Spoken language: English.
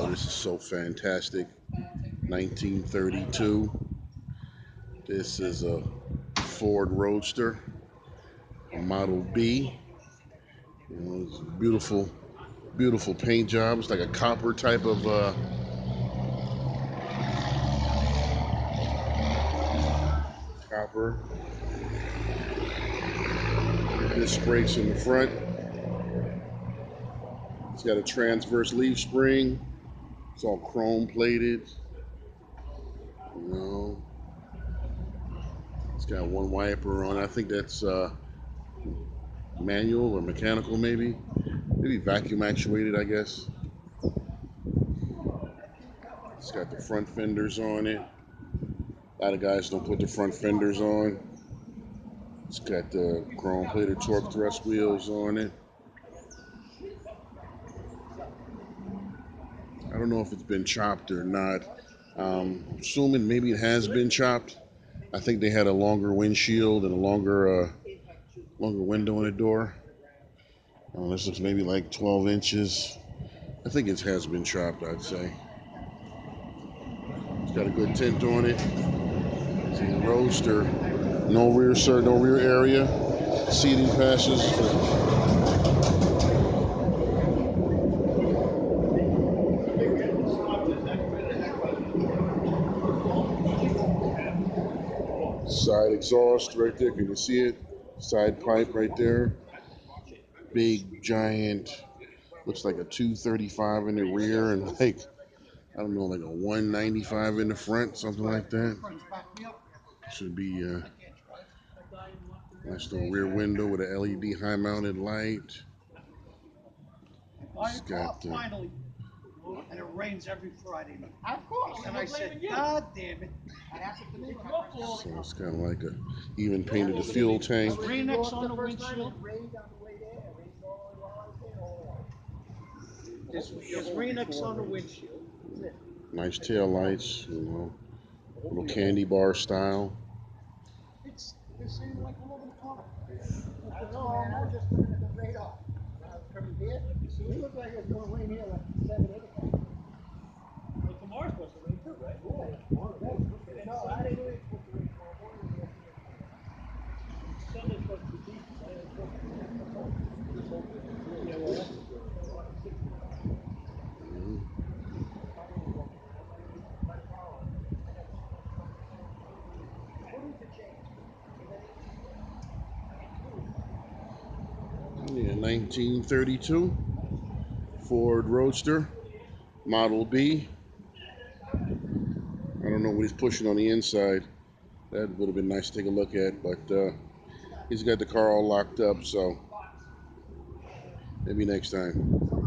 Oh, this is so fantastic. 1932. This is a Ford Roadster, a Model B. You know, it's a beautiful, beautiful paint job. It's like a copper type of copper. Disc brakes in the front. It's got a transverse leaf spring. It's all chrome plated. You know, it's got one wiper on. I think that's manual or mechanical, maybe. Maybe vacuum actuated, I guess. It's got the front fenders on it. A lot of guys don't put the front fenders on. It's got the chrome plated torque thrust wheels on it. I don't know if it's been chopped or not. Assuming maybe it has been chopped. I think they had a longer windshield and a longer window in the door. This looks maybe like 12 inches. I think it has been chopped, I'd say. It's got a good tint on it. It's a Roadster. No rear area. Seating passes. Side exhaust right there. Can you see it? Side pipe right there. Big, giant, looks like a 235 in the rear and like, I don't know, like a 195 in the front, something like that. Should be a nice little rear window with an LED high mounted light. It's got and it rains every Friday night. Of course. And I said, God damn it. So it's kind of like a even painted the fuel tank. Rain-X on the windshield. There's Rain-X on the windshield. Nice tail lights, you know, little candy bar style. It's the same like all over the car. I know, man. I was just looking at the radar. I was coming here. So it looked like it was going to rain here like 7, 8 o'clock. Well, tomorrow's supposed to rain too, right? Yeah, tomorrow. No, I didn't know it was supposed to rain tomorrow morning. Sunday's supposed to be decent, right? It's supposed to be decent. Yeah, well, that's good. Yeah, 1932 Ford Roadster, Model B. I don't know what he's pushing on the inside. That would have been nice to take a look at, but he's got the car all locked up, so maybe next time.